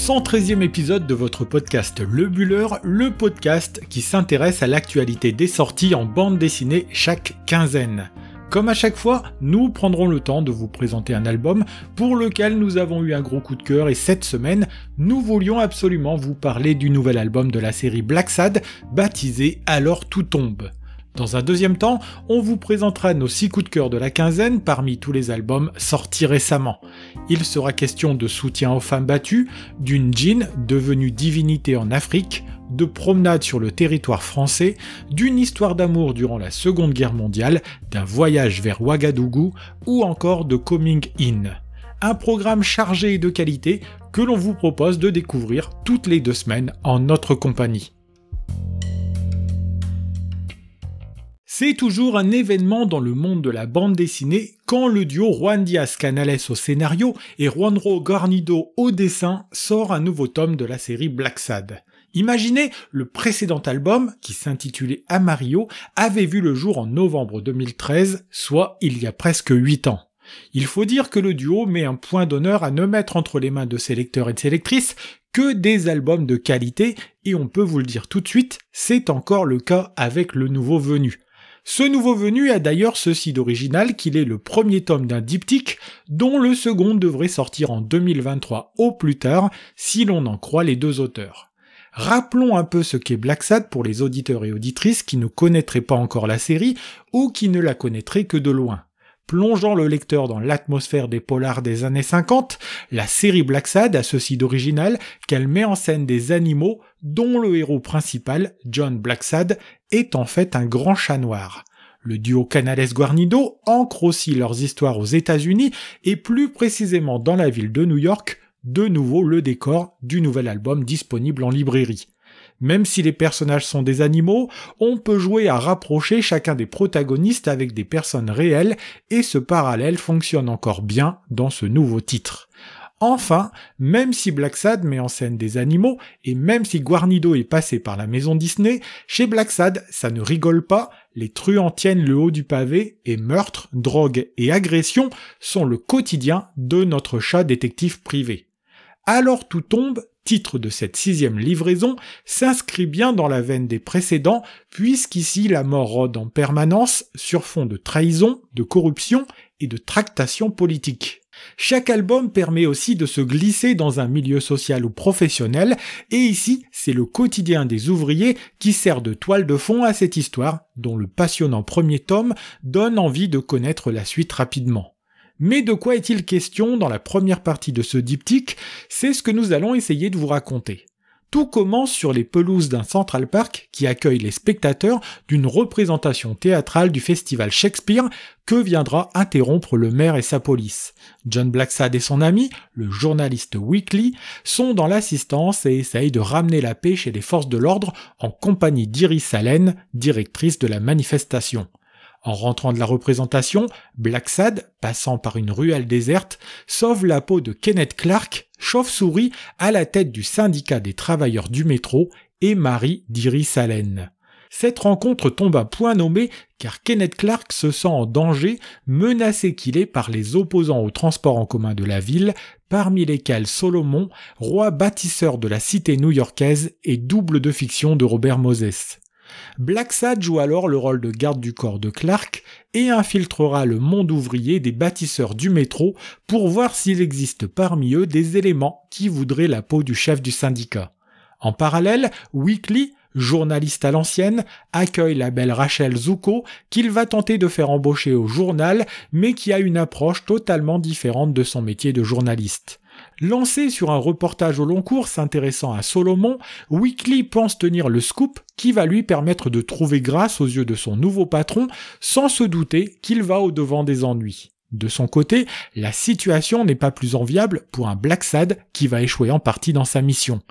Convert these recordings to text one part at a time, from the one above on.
113e épisode de votre podcast Le Buller, le podcast qui s'intéresse à l'actualité des sorties en bande dessinée chaque quinzaine. Comme à chaque fois, nous prendrons le temps de vous présenter un album pour lequel nous avons eu un gros coup de cœur et cette semaine, nous voulions absolument vous parler du nouvel album de la série Blacksad, baptisé Alors tout tombe. Dans un deuxième temps, on vous présentera nos 6 coups de cœur de la quinzaine parmi tous les albums sortis récemment. Il sera question de soutien aux femmes battues, d'une djinn devenue divinité en Afrique, de promenade sur le territoire français, d'une histoire d'amour durant la Seconde Guerre mondiale, d'un voyage vers Ouagadougou ou encore de Coming In. Un programme chargé et de qualité que l'on vous propose de découvrir toutes les 2 semaines en notre compagnie. C'est toujours un événement dans le monde de la bande dessinée quand le duo Juan Diaz-Canales au scénario et Juanro Garnido au dessin sort un nouveau tome de la série Blacksad. Imaginez, le précédent album, qui s'intitulait Amarillo, avait vu le jour en novembre 2013, soit il y a presque 8 ans. Il faut dire que le duo met un point d'honneur à ne mettre entre les mains de ses lecteurs et de ses lectrices que des albums de qualité, et on peut vous le dire tout de suite, c'est encore le cas avec le nouveau venu. Ce nouveau venu a d'ailleurs ceci d'original qu'il est le premier tome d'un diptyque dont le second devrait sortir en 2023 au plus tard si l'on en croit les 2 auteurs. Rappelons un peu ce qu'est Blacksad pour les auditeurs et auditrices qui ne connaîtraient pas encore la série ou qui ne la connaîtraient que de loin. Plongeant le lecteur dans l'atmosphère des polars des années 50, la série Blacksad a ceci d'original qu'elle met en scène des animaux dont le héros principal, John Blacksad, est en fait un grand chat noir. Le duo Canales-Guarnido ancre aussi leurs histoires aux États-Unis et plus précisément dans la ville de New York, de nouveau le décor du nouvel album disponible en librairie. Même si les personnages sont des animaux, on peut jouer à rapprocher chacun des protagonistes avec des personnes réelles et ce parallèle fonctionne encore bien dans ce nouveau titre. Enfin, même si Blacksad met en scène des animaux et même si Guarnido est passé par la maison Disney, chez Blacksad, ça ne rigole pas, les truands tiennent le haut du pavé et meurtres, drogue et agressions sont le quotidien de notre chat détective privé. Alors tout tombe, titre de cette 6e livraison, s'inscrit bien dans la veine des précédents, puisqu'ici la mort rôde en permanence sur fond de trahison, de corruption et de tractation politique. Chaque album permet aussi de se glisser dans un milieu social ou professionnel, et ici, c'est le quotidien des ouvriers qui sert de toile de fond à cette histoire, dont le passionnant premier tome donne envie de connaître la suite rapidement. Mais de quoi est-il question dans la première partie de ce diptyque? C'est ce que nous allons essayer de vous raconter. Tout commence sur les pelouses d'un Central Park qui accueille les spectateurs d'une représentation théâtrale du festival Shakespeare que viendra interrompre le maire et sa police. John Blacksad et son ami, le journaliste Weekly, sont dans l'assistance et essayent de ramener la paix chez les forces de l'ordre en compagnie d'Iris Allen, directrice de la manifestation. En rentrant de la représentation, Blacksad, passant par une ruelle déserte, sauve la peau de Kenneth Clark, chauve-souris à la tête du syndicat des travailleurs du métro, et mari d'Iris Allen. Cette rencontre tombe à point nommé car Kenneth Clark se sent en danger, menacé qu'il est par les opposants au transport en commun de la ville, parmi lesquels Solomon, roi bâtisseur de la cité new-yorkaise et double de fiction de Robert Moses. Blacksad joue alors le rôle de garde du corps de Clark et infiltrera le monde ouvrier des bâtisseurs du métro pour voir s'il existe parmi eux des éléments qui voudraient la peau du chef du syndicat. En parallèle, Weekly, journaliste à l'ancienne, accueille la belle Rachel Zucco qu'il va tenter de faire embaucher au journal mais qui a une approche totalement différente de son métier de journaliste. Lancé sur un reportage au long cours s'intéressant à Solomon, Weekly pense tenir le scoop qui va lui permettre de trouver grâce aux yeux de son nouveau patron sans se douter qu'il va au-devant des ennuis. De son côté, la situation n'est pas plus enviable pour un Blacksad qui va échouer en partie dans sa mission.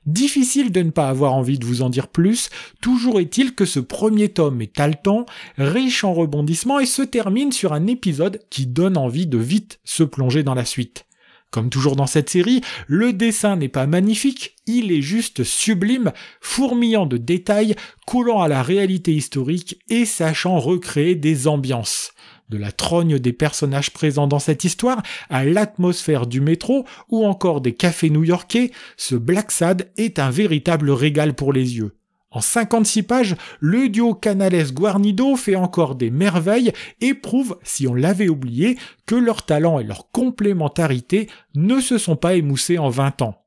Difficile de ne pas avoir envie de vous en dire plus, toujours est-il que ce premier tome est haletant, riche en rebondissements et se termine sur un épisode qui donne envie de vite se plonger dans la suite. Comme toujours dans cette série, le dessin n'est pas magnifique, il est juste sublime, fourmillant de détails, collant à la réalité historique et sachant recréer des ambiances. De la trogne des personnages présents dans cette histoire à l'atmosphère du métro ou encore des cafés new-yorkais, ce Black Sad est un véritable régal pour les yeux. En 56 pages, le duo Canales-Guarnido fait encore des merveilles et prouve, si on l'avait oublié, que leur talent et leur complémentarité ne se sont pas émoussés en 20 ans.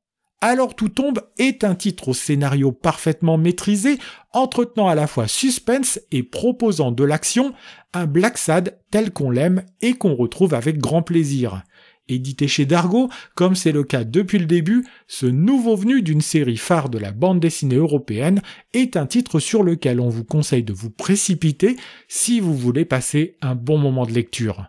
Alors tout tombe est un titre au scénario parfaitement maîtrisé, entretenant à la fois suspense et proposant de l'action, un Black Sad tel qu'on l'aime et qu'on retrouve avec grand plaisir. Édité chez Dargaud, comme c'est le cas depuis le début, ce nouveau venu d'une série phare de la bande dessinée européenne est un titre sur lequel on vous conseille de vous précipiter si vous voulez passer un bon moment de lecture.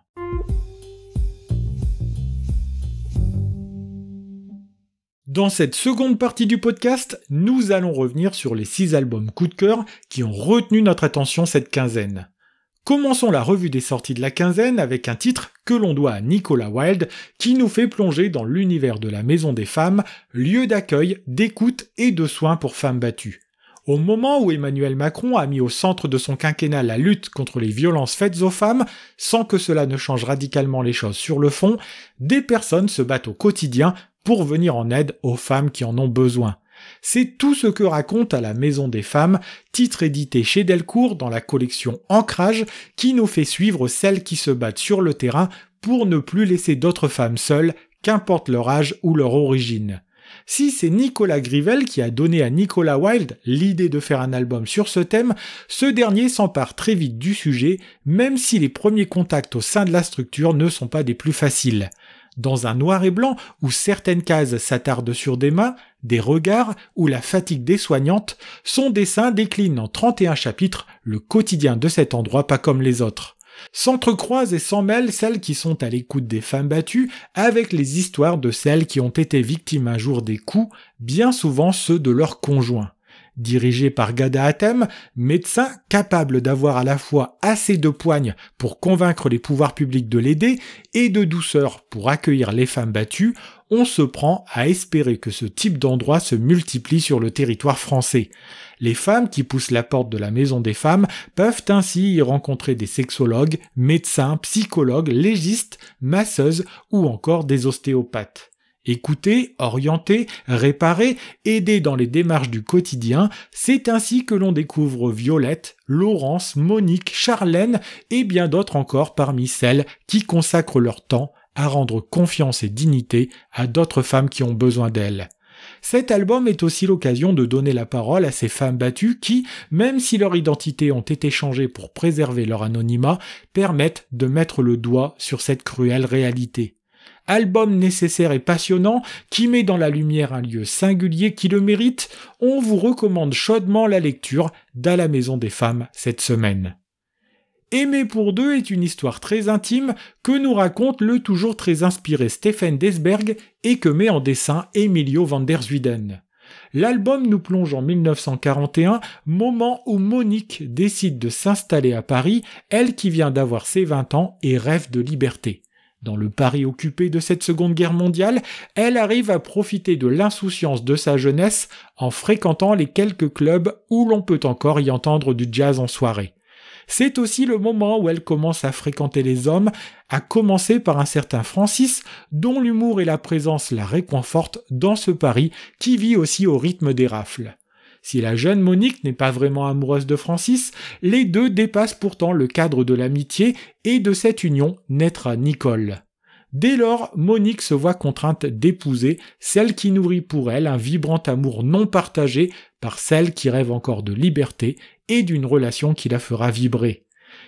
Dans cette seconde partie du podcast, nous allons revenir sur les 6 albums coup de cœur qui ont retenu notre attention cette quinzaine. Commençons la revue des sorties de la quinzaine avec un titre que l'on doit à Nicolas Wilde qui nous fait plonger dans l'univers de la Maison des Femmes, lieu d'accueil, d'écoute et de soins pour femmes battues. Au moment où Emmanuel Macron a mis au centre de son quinquennat la lutte contre les violences faites aux femmes, sans que cela ne change radicalement les choses sur le fond, des personnes se battent au quotidien pour venir en aide aux femmes qui en ont besoin. C'est tout ce que raconte à la Maison des Femmes, titre édité chez Delcourt dans la collection Ancrage, qui nous fait suivre celles qui se battent sur le terrain pour ne plus laisser d'autres femmes seules, qu'importe leur âge ou leur origine. Si c'est Nicolas Grivel qui a donné à Nicolas Wilde l'idée de faire un album sur ce thème, ce dernier s'empare très vite du sujet, même si les premiers contacts au sein de la structure ne sont pas des plus faciles. Dans un noir et blanc où certaines cases s'attardent sur des mains, des regards ou la fatigue des soignantes, son dessin décline en 31 chapitres le quotidien de cet endroit pas comme les autres. S'entrecroisent et s'en mêlent celles qui sont à l'écoute des femmes battues avec les histoires de celles qui ont été victimes un jour des coups, bien souvent ceux de leurs conjoints. Dirigé par Ghada Hatem, médecin capable d'avoir à la fois assez de poigne pour convaincre les pouvoirs publics de l'aider et de douceur pour accueillir les femmes battues, on se prend à espérer que ce type d'endroit se multiplie sur le territoire français. Les femmes qui poussent la porte de la Maison des Femmes peuvent ainsi y rencontrer des sexologues, médecins, psychologues, légistes, masseuses ou encore des ostéopathes. Écouter, orienter, réparer, aider dans les démarches du quotidien, c'est ainsi que l'on découvre Violette, Laurence, Monique, Charlène et bien d'autres encore parmi celles qui consacrent leur temps à rendre confiance et dignité à d'autres femmes qui ont besoin d'elles. Cet album est aussi l'occasion de donner la parole à ces femmes battues qui, même si leurs identités ont été changées pour préserver leur anonymat, permettent de mettre le doigt sur cette cruelle réalité. Album nécessaire et passionnant qui met dans la lumière un lieu singulier qui le mérite, on vous recommande chaudement la lecture d'À la Maison des Femmes cette semaine. Aimer pour deux est une histoire très intime que nous raconte le toujours très inspiré Stefan Desberg et que met en dessin Emilio van der Zuyden. L'album nous plonge en 1941, moment où Monique décide de s'installer à Paris, elle qui vient d'avoir ses 20 ans et rêve de liberté. Dans le Paris occupé de cette Seconde Guerre mondiale, elle arrive à profiter de l'insouciance de sa jeunesse en fréquentant les quelques clubs où l'on peut encore y entendre du jazz en soirée. C'est aussi le moment où elle commence à fréquenter les hommes, à commencer par un certain Francis, dont l'humour et la présence la réconfortent dans ce Paris qui vit aussi au rythme des rafles. Si la jeune Monique n'est pas vraiment amoureuse de Francis, les deux dépassent pourtant le cadre de l'amitié et de cette union naîtra Nicole. Dès lors, Monique se voit contrainte d'épouser celle qui nourrit pour elle un vibrant amour non partagé par celle qui rêve encore de liberté et d'une relation qui la fera vibrer.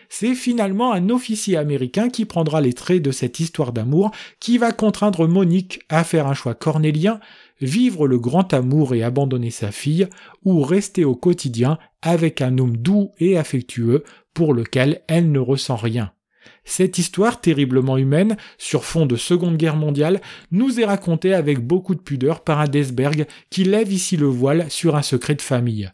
C'est finalement un officier américain qui prendra les traits de cette histoire d'amour qui va contraindre Monique à faire un choix cornélien, vivre le grand amour et abandonner sa fille, ou rester au quotidien avec un homme doux et affectueux pour lequel elle ne ressent rien. Cette histoire terriblement humaine, sur fond de Seconde Guerre mondiale, nous est racontée avec beaucoup de pudeur par un Desberg qui lève ici le voile sur un secret de famille.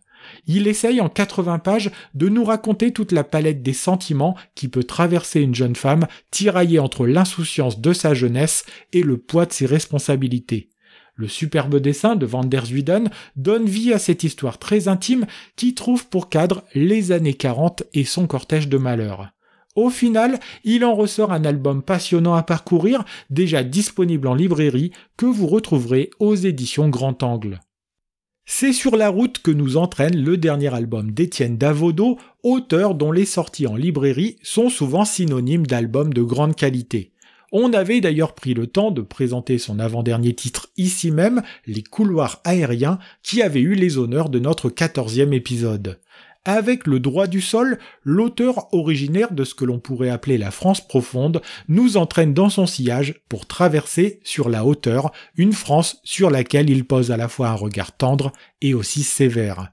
Il essaye en 80 pages de nous raconter toute la palette des sentiments qui peut traverser une jeune femme tiraillée entre l'insouciance de sa jeunesse et le poids de ses responsabilités. Le superbe dessin de Van der Zuyden donne vie à cette histoire très intime qui trouve pour cadre les années 40 et son cortège de malheurs. Au final, il en ressort un album passionnant à parcourir, déjà disponible en librairie, que vous retrouverez aux éditions Grand Angle. C'est sur la route que nous entraîne le dernier album d'Étienne Davodo, auteur dont les sorties en librairie sont souvent synonymes d'albums de grande qualité. On avait d'ailleurs pris le temps de présenter son avant-dernier titre ici même, Les couloirs aériens, qui avait eu les honneurs de notre 14e épisode. Avec Le droit du sol, l'auteur originaire de ce que l'on pourrait appeler la France profonde nous entraîne dans son sillage pour traverser sur la hauteur une France sur laquelle il pose à la fois un regard tendre et aussi sévère.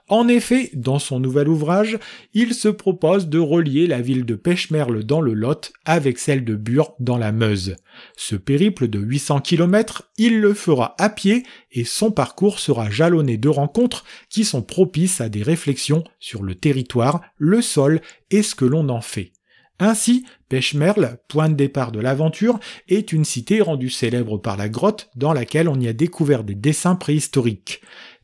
En effet, dans son nouvel ouvrage, il se propose de relier la ville de Pechmerle dans le Lot avec celle de Bure dans la Meuse. Ce périple de 800 km, il le fera à pied et son parcours sera jalonné de rencontres qui sont propices à des réflexions sur le territoire, le sol et ce que l'on en fait. Ainsi, Pechmerle, point de départ de l'aventure, est une cité rendue célèbre par la grotte dans laquelle on y a découvert des dessins préhistoriques.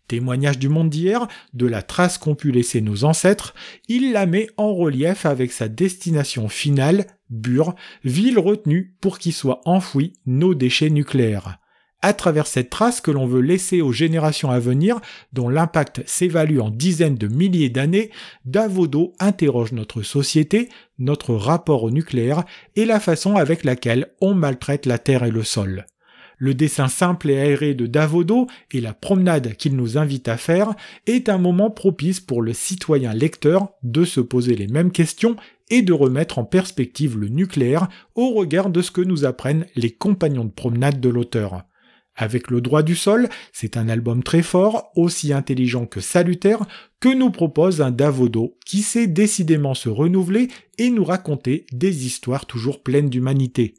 Témoignage du monde d'hier, de la trace qu'ont pu laisser nos ancêtres, il la met en relief avec sa destination finale, Bure, ville retenue pour qu'y soient enfouis nos déchets nucléaires. À travers cette trace que l'on veut laisser aux générations à venir, dont l'impact s'évalue en dizaines de milliers d'années, Davodo interroge notre société, notre rapport au nucléaire et la façon avec laquelle on maltraite la terre et le sol. Le dessin simple et aéré de Davodo et la promenade qu'il nous invite à faire est un moment propice pour le citoyen lecteur de se poser les mêmes questions et de remettre en perspective le nucléaire au regard de ce que nous apprennent les compagnons de promenade de l'auteur. Avec Le droit du sol, c'est un album très fort, aussi intelligent que salutaire, que nous propose un Davodo qui sait décidément se renouveler et nous raconter des histoires toujours pleines d'humanité.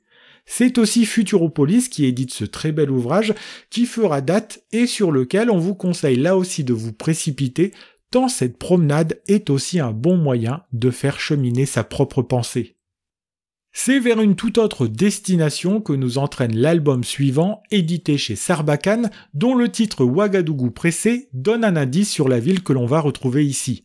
C'est aussi Futuropolis qui édite ce très bel ouvrage qui fera date et sur lequel on vous conseille là aussi de vous précipiter tant cette promenade est aussi un bon moyen de faire cheminer sa propre pensée. C'est vers une toute autre destination que nous entraîne l'album suivant, édité chez Sarbacane, dont le titre Ouagadougou pressé donne un indice sur la ville que l'on va retrouver ici.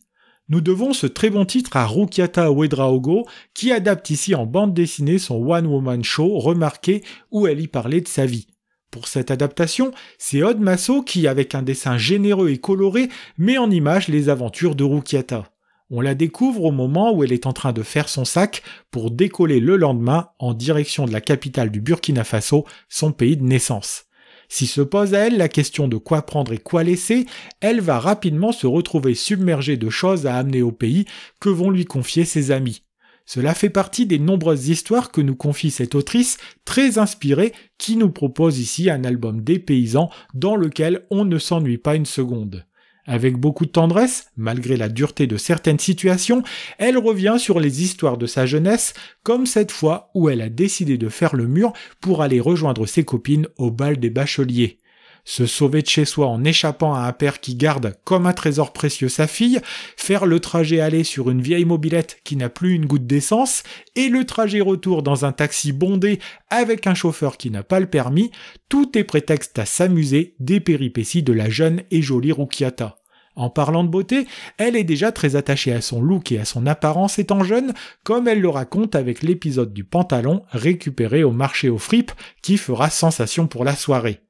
Nous devons ce très bon titre à Rukiata Ouedraogo, qui adapte ici en bande dessinée son one-woman show remarqué où elle y parlait de sa vie. Pour cette adaptation, c'est Aude Massot qui, avec un dessin généreux et coloré, met en image les aventures de Rukiata. On la découvre au moment où elle est en train de faire son sac pour décoller le lendemain en direction de la capitale du Burkina Faso, son pays de naissance. Si se pose à elle la question de quoi prendre et quoi laisser, elle va rapidement se retrouver submergée de choses à amener au pays que vont lui confier ses amis. Cela fait partie des nombreuses histoires que nous confie cette autrice très inspirée qui nous propose ici un album dépaysant dans lequel on ne s'ennuie pas une seconde. Avec beaucoup de tendresse, malgré la dureté de certaines situations, elle revient sur les histoires de sa jeunesse, comme cette fois où elle a décidé de faire le mur pour aller rejoindre ses copines au bal des bacheliers. Se sauver de chez soi en échappant à un père qui garde comme un trésor précieux sa fille, faire le trajet aller sur une vieille mobilette qui n'a plus une goutte d'essence, et le trajet retour dans un taxi bondé avec un chauffeur qui n'a pas le permis, tout est prétexte à s'amuser des péripéties de la jeune et jolie Rukiata. En parlant de beauté, elle est déjà très attachée à son look et à son apparence étant jeune, comme elle le raconte avec l'épisode du pantalon récupéré au marché aux fripes qui fera sensation pour la soirée.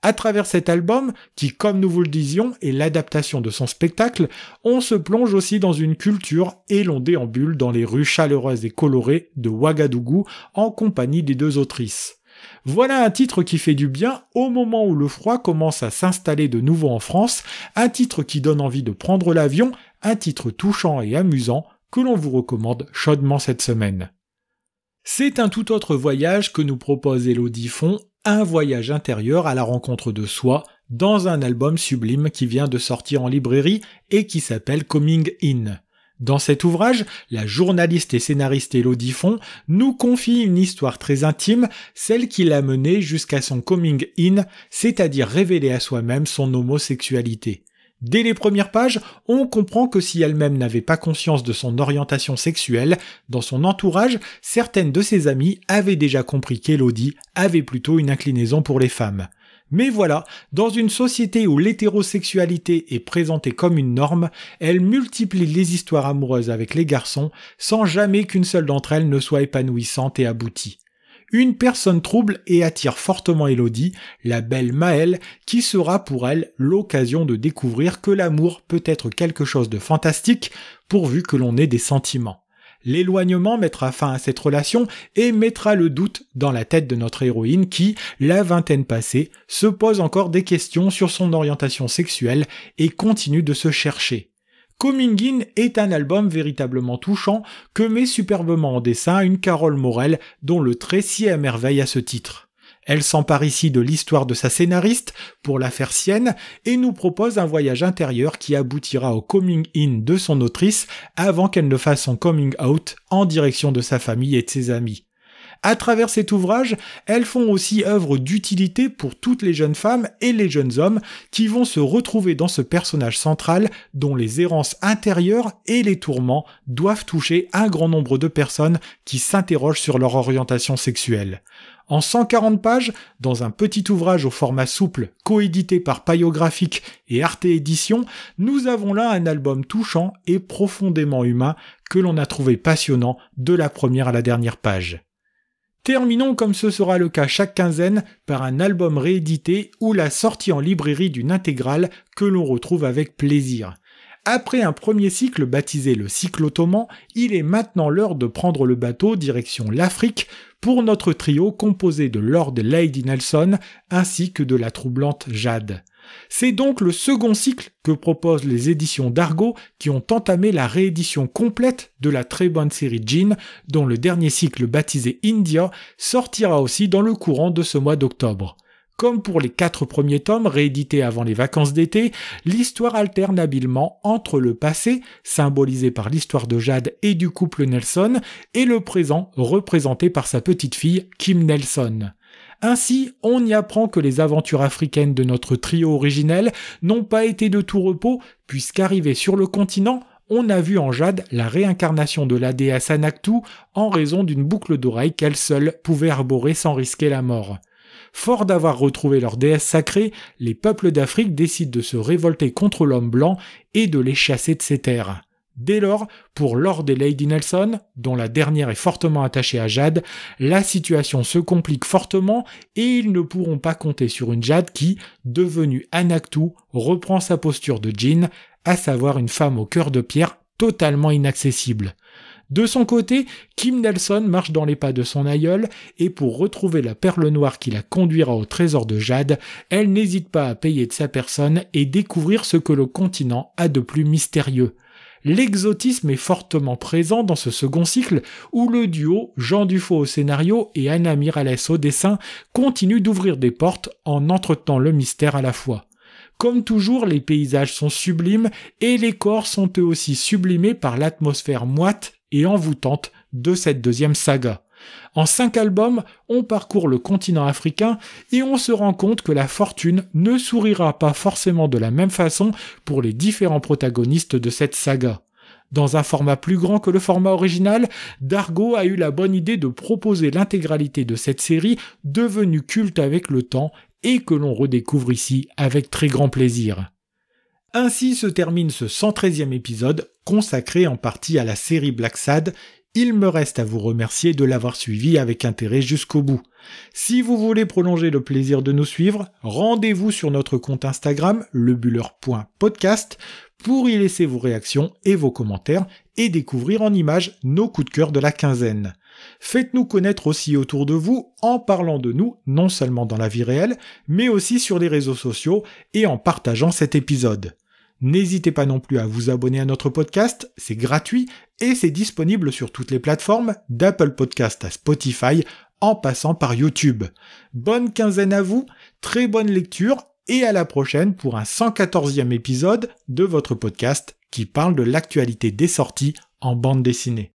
À travers cet album, qui comme nous vous le disions est l'adaptation de son spectacle, on se plonge aussi dans une culture et l'on déambule dans les rues chaleureuses et colorées de Ouagadougou en compagnie des deux autrices. Voilà un titre qui fait du bien au moment où le froid commence à s'installer de nouveau en France, un titre qui donne envie de prendre l'avion, un titre touchant et amusant que l'on vous recommande chaudement cette semaine. C'est un tout autre voyage que nous propose Elodie Font, un voyage intérieur à la rencontre de soi, dans un album sublime qui vient de sortir en librairie et qui s'appelle Coming In. Dans cet ouvrage, la journaliste et scénariste Elodie Font nous confie une histoire très intime, celle qui l'a menée jusqu'à son coming in, c'est-à-dire révéler à soi-même son homosexualité. Dès les premières pages, on comprend que si elle-même n'avait pas conscience de son orientation sexuelle, dans son entourage, certaines de ses amies avaient déjà compris qu'Elodie avait plutôt une inclinaison pour les femmes. Mais voilà, dans une société où l'hétérosexualité est présentée comme une norme, elle multiplie les histoires amoureuses avec les garçons sans jamais qu'une seule d'entre elles ne soit épanouissante et aboutie. Une personne trouble et attire fortement Elodie, la belle Maëlle, qui sera pour elle l'occasion de découvrir que l'amour peut être quelque chose de fantastique pourvu que l'on ait des sentiments. L'éloignement mettra fin à cette relation et mettra le doute dans la tête de notre héroïne qui, la vingtaine passée, se pose encore des questions sur son orientation sexuelle et continue de se chercher. Coming In est un album véritablement touchant que met superbement en dessin une Carole Morel dont le trait sied à merveille à ce titre. Elle s'empare ici de l'histoire de sa scénariste pour la faire sienne et nous propose un voyage intérieur qui aboutira au coming in de son autrice avant qu'elle ne fasse son coming out en direction de sa famille et de ses amis. À travers cet ouvrage, elles font aussi œuvre d'utilité pour toutes les jeunes femmes et les jeunes hommes qui vont se retrouver dans ce personnage central dont les errances intérieures et les tourments doivent toucher un grand nombre de personnes qui s'interrogent sur leur orientation sexuelle. En 140 pages, dans un petit ouvrage au format souple, coédité par Payot Graphique et Arte Éditions, nous avons là un album touchant et profondément humain que l'on a trouvé passionnant de la première à la dernière page. Terminons comme ce sera le cas chaque quinzaine par un album réédité ou la sortie en librairie d'une intégrale que l'on retrouve avec plaisir. Après un premier cycle baptisé le cycle ottoman, il est maintenant l'heure de prendre le bateau direction l'Afrique pour notre trio composé de Lord et Lady Nelson ainsi que de la troublante Jade. C'est donc le second cycle que proposent les éditions d'Argo qui ont entamé la réédition complète de la très bonne série Djinn, dont le dernier cycle baptisé India sortira aussi dans le courant de ce mois d'octobre. Comme pour les 4 premiers tomes réédités avant les vacances d'été, l'histoire alterne habilement entre le passé, symbolisé par l'histoire de Jade et du couple Nelson, et le présent, représenté par sa petite fille Kim Nelson. Ainsi, on y apprend que les aventures africaines de notre trio originel n'ont pas été de tout repos, puisqu'arrivés sur le continent, on a vu en Jade la réincarnation de la déesse Anaktu en raison d'une boucle d'oreille qu'elle seule pouvait arborer sans risquer la mort. Forts d'avoir retrouvé leur déesse sacrée, les peuples d'Afrique décident de se révolter contre l'homme blanc et de les chasser de ces terres. Dès lors, pour Lord et Lady Nelson, dont la dernière est fortement attachée à Jade, la situation se complique fortement et ils ne pourront pas compter sur une Jade qui, devenue Anaktu, reprend sa posture de djinn, à savoir une femme au cœur de pierre totalement inaccessible. De son côté, Kim Nelson marche dans les pas de son aïeul et pour retrouver la perle noire qui la conduira au trésor de Jade, elle n'hésite pas à payer de sa personne et découvrir ce que le continent a de plus mystérieux. L'exotisme est fortement présent dans ce second cycle où le duo Jean Dufaux au scénario et Anna Miralles au dessin continue d'ouvrir des portes en entretenant le mystère à la fois. Comme toujours, les paysages sont sublimes et les corps sont eux aussi sublimés par l'atmosphère moite et envoûtante de cette deuxième saga. En 5 albums, on parcourt le continent africain et on se rend compte que la fortune ne sourira pas forcément de la même façon pour les différents protagonistes de cette saga. Dans un format plus grand que le format original, Dargo a eu la bonne idée de proposer l'intégralité de cette série devenue culte avec le temps et que l'on redécouvre ici avec très grand plaisir. Ainsi se termine ce 113e épisode consacré en partie à la série Black Sad. Il me reste à vous remercier de l'avoir suivi avec intérêt jusqu'au bout. Si vous voulez prolonger le plaisir de nous suivre, rendez-vous sur notre compte Instagram, lebuller.podcast, pour y laisser vos réactions et vos commentaires et découvrir en images nos coups de cœur de la quinzaine. Faites-nous connaître aussi autour de vous en parlant de nous, non seulement dans la vie réelle, mais aussi sur les réseaux sociaux et en partageant cet épisode. N'hésitez pas non plus à vous abonner à notre podcast, c'est gratuit et c'est disponible sur toutes les plateformes, d'Apple Podcast à Spotify, en passant par YouTube. Bonne quinzaine à vous, très bonne lecture et à la prochaine pour un 114e épisode de votre podcast qui parle de l'actualité des sorties en bande dessinée.